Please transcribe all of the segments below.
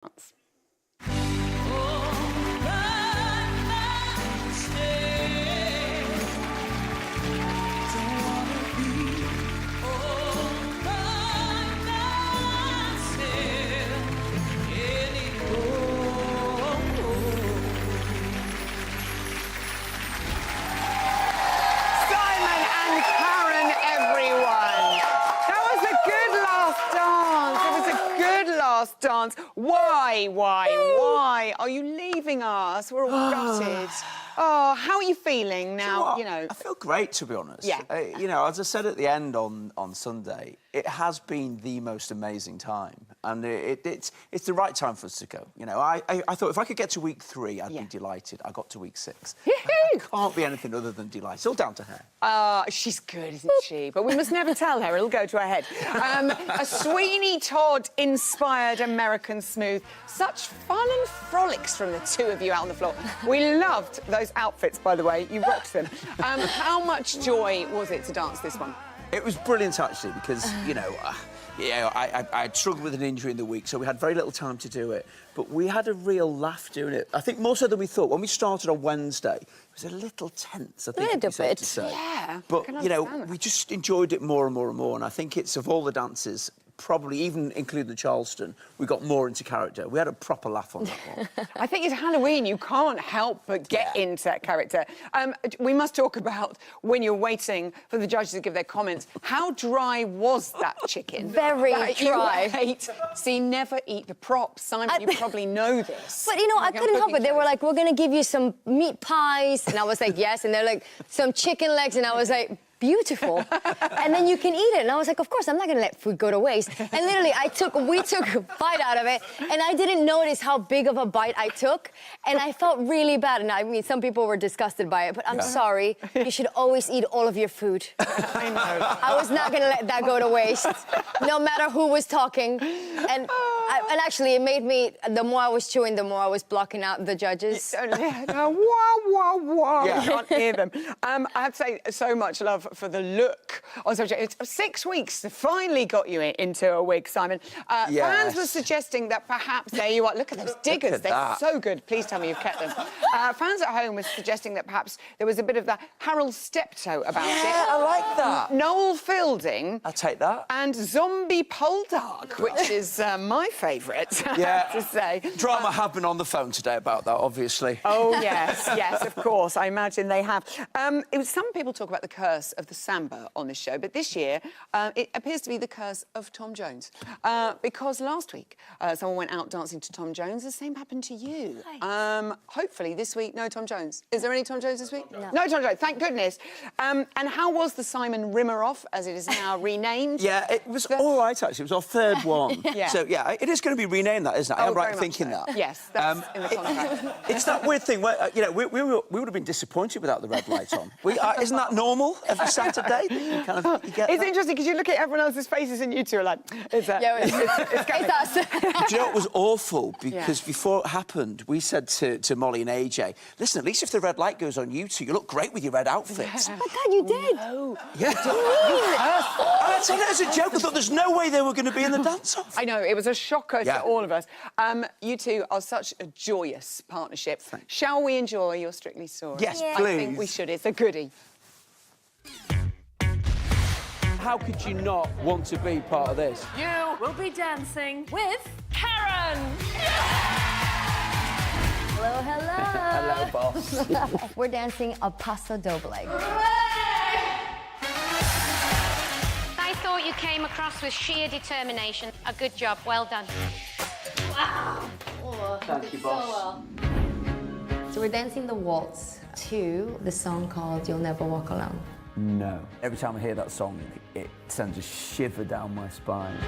Dance. Simon and Karen, everyone. That was a good last dance. It was a good last dance. Why are you leaving us? We're all gutted. Oh, how are you feeling now? You know, I feel great, to be honest. Yeah. You know, as I said at the end on Sunday, it has been the most amazing time, and it's the right time for us to go. You know, I thought if I could get to week 3, I'd be delighted. I got to week 6. I can't be anything other than delighted. It's all down to her. She's good, isn't she? But we must never tell her. It'll go to her head. A Sweeney Todd-inspired American Smooth. Such fun and frolics from the two of you out on the floor. We loved those outfits, by the way. You rocked them. How much joy was it to dance this one? It was brilliant, actually, because, you know, I struggled with an injury in the week, so we had very little time to do it. But we had a real laugh doing it. I think more so than we thought. When we started on Wednesday, it was a little tense, I think. A little bit. To say. Yeah. But, you know, we just enjoyed it more and more and more. And I think it's, of all the dances, probably even including the Charleston, we got more into character. We had a proper laugh on that one. I think it's Halloween. You can't help but get into that character. We must talk about when you're waiting for the judges to give their comments. How dry was that chicken? Very dry. You ate. See, never eat the props. Simon, you probably know this. But, you know, I couldn't help it. They were like, we're going to give you some meat pies. And I was like, yes. And they're like, some chicken legs. And I was like, beautiful. And then you can eat it. And I was like, of course, I'm not going to let food go to waste. And literally, we took a bite out of it. And I didn't notice how big of a bite I took. And I felt really bad. And I mean, some people were disgusted by it. But I'm sorry. You should always eat all of your food. I know. I was not going to let that go to waste, no matter who was talking. And actually, it made me, the more I was chewing, the more I was blocking out the judges. Wah, wah, wah. Yeah. You can't hear them. I have to say, so much love for the look on social media. It's 6 weeks to finally got you into a wig, Simon. Fans were suggesting that perhaps, there you are, look at those diggers, they're so good. Please tell me you've kept them. Fans at home were suggesting that perhaps there was a bit of the Harold Steptoe about it. Yeah, I like that. Noel Fielding. I'll take that. And Zombie Poldark, which is my favourite, to say. Drama have been on the phone today about that, obviously. Oh, yes, of course. I imagine they have. Some people talk about the curse of the samba on this show, but this year it appears to be the curse of Tom Jones. Because last week someone went out dancing to Tom Jones. The same happened to you. Nice. Hopefully this week, no Tom Jones. Is there any Tom Jones this week? No. No Tom Jones, thank goodness. And how was the Simon Rimmer-off, as it is now renamed? Yeah, it was all right, actually. It was our 3rd one. Yeah. So, yeah, it is going to be renamed that, isn't it? I'm right in thinking that. Yes, that's in the contract. It's that weird thing where, you know, we would have been disappointed without the red light on. Isn't that normal every Saturday? You kind of, you get It's that? interesting because you look at everyone else's faces and you two are like, it's It's us. Do you know what was awful? Because before it happened, we said to Molly and AJ, listen, at least if the red light goes on you two, you look great with your red outfits. Oh, my God, you did. Oh, Yeah. And I said it as a joke. I thought there's no way they were going to be in the dance-off. I know, it was a shocker Yeah. to all of us. You two are such a joyous partnership. Shall we enjoy your Strictly story? Yes, I please. think we should. It's a goodie. How could you not want to be part of this? You will be dancing with Karen. Hello, hello. Hello, boss. We're dancing a paso doble. I thought you came across with sheer determination. A good job, well done. Wow. Thank you, boss. So we're dancing the waltz to the song called You'll Never Walk Alone. No. Every time I hear that song, it sends a shiver down my spine.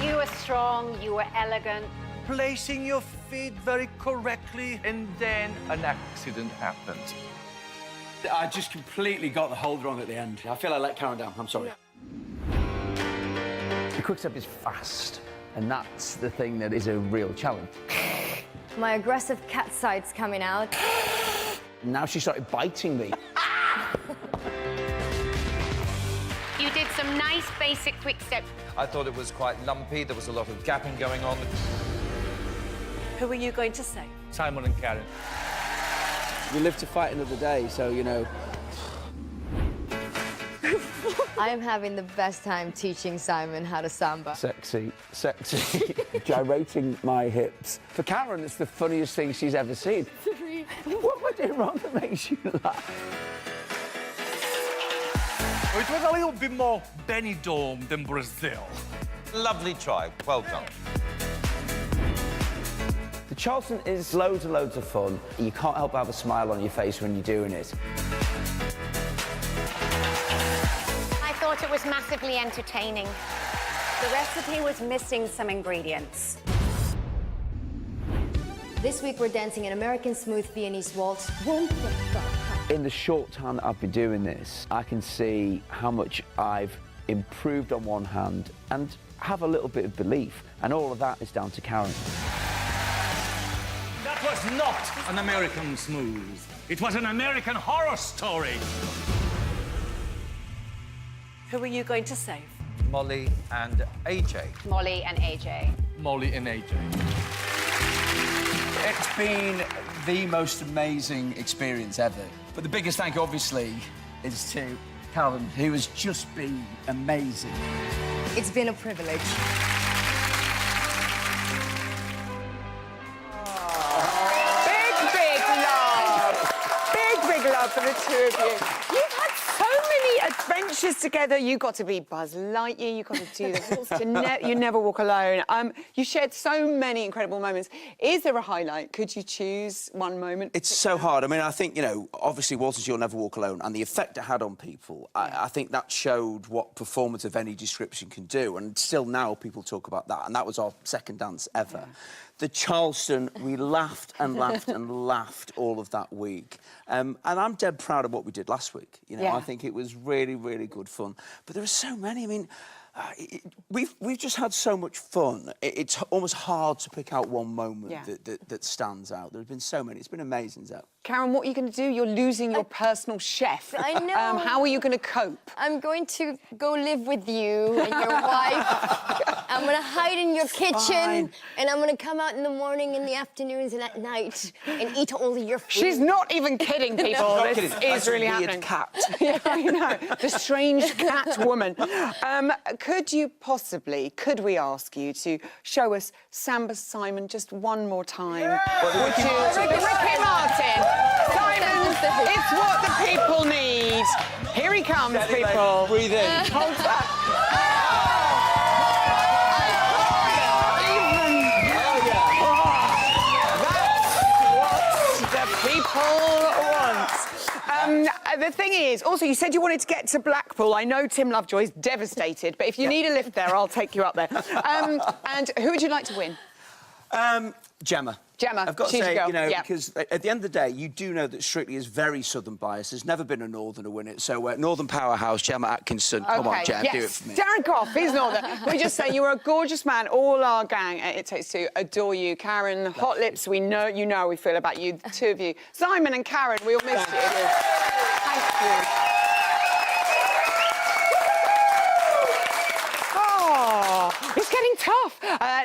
You were strong, you were elegant. Placing your feet very correctly, and then an accident happened. I just completely got the hold wrong at the end. I feel I let Karen down. I'm sorry. The quick step is fast, and that's the thing that is a real challenge. My aggressive cat side's coming out. Now she started biting me. You did some nice nice, basic, quick step. I thought it was quite lumpy. There was a lot of gapping going on. Who are you going to save? Simon and Karen. We live to fight another day, so, you know... I am having the best time teaching Simon how to samba. Sexy, sexy, gyrating my hips. For Karen, it's the funniest thing she's ever seen. What am I doing wrong that makes you laugh? It was a little bit more Benidorm than Brazil. Lovely try. Well done. The Charleston is loads and loads of fun. You can't help but have a smile on your face when you're doing it. I thought it was massively entertaining. The recipe was missing some ingredients. This week we're dancing an American smooth Viennese waltz. In the short time that I've been doing this, I can see how much I've improved on one hand and have a little bit of belief. And all of that is down to Karen. That was not an American smooth. It was an American horror story. Who are you going to save? Molly and AJ. Molly and AJ. Molly and AJ. It's been the most amazing experience ever. But the biggest thank you, obviously, is to Karen, who has just been amazing. It's been a privilege. Big love for the two of you. You've had so many adventures together. You got to be Buzz Lightyear. You got to do the waltz. You never walk alone. You shared so many incredible moments. Is there a highlight? Could you choose one moment? It's so hard. I mean, I think, you know, obviously Walters You'll Never Walk Alone and the effect it had on people, I think that showed what performance of any description can do. And still now people talk about that. And that was our second dance ever. Yeah. The Charleston, we laughed and laughed and laughed all of that week. And I'm dead proud of what we did last week. You know, I think it was really, really good fun. But there are so many. I mean, we've just had so much fun. It's almost hard to pick out one moment that stands out. There have been so many. It's been amazing, Zoe. Karen, what are you going to do? You're losing your personal chef. I know. How are you going to cope? I'm going to go live with you and your wife. I'm going to hide in your kitchen, and I'm going to come out in the morning, in the afternoons, and at night, and eat all of your food. She's not even kidding, people. Not this kidding. is really happening. Cat. Yeah, I know. The strange cat woman. Could we ask you to show us Samba Simon just one more time? Yeah. Ricky Martin. Simon, it's what the people need. Here he comes, people. Breathe in. Hold back. The thing is, also, you said you wanted to get to Blackpool. I know Tim Lovejoy's devastated, but if you need a lift there, I'll take you up there. And who would you like to win? Gemma. Gemma, I've got to she's say, a girl. you know, Yeah. because at the end of the day, you do know that Strictly is very Southern biased. There's never been a Northerner win it. So, Northern powerhouse, Gemma Atkinson. Come on, Gem, do it for me. Darren Goff, he's Northern. We just say you were a gorgeous man. All our gang at It Takes Two adore you. Karen, hot lips, we know you know how we feel about you, the two of you. Simon and Karen, we all miss you. Thank you. Oh, it's getting tough. Now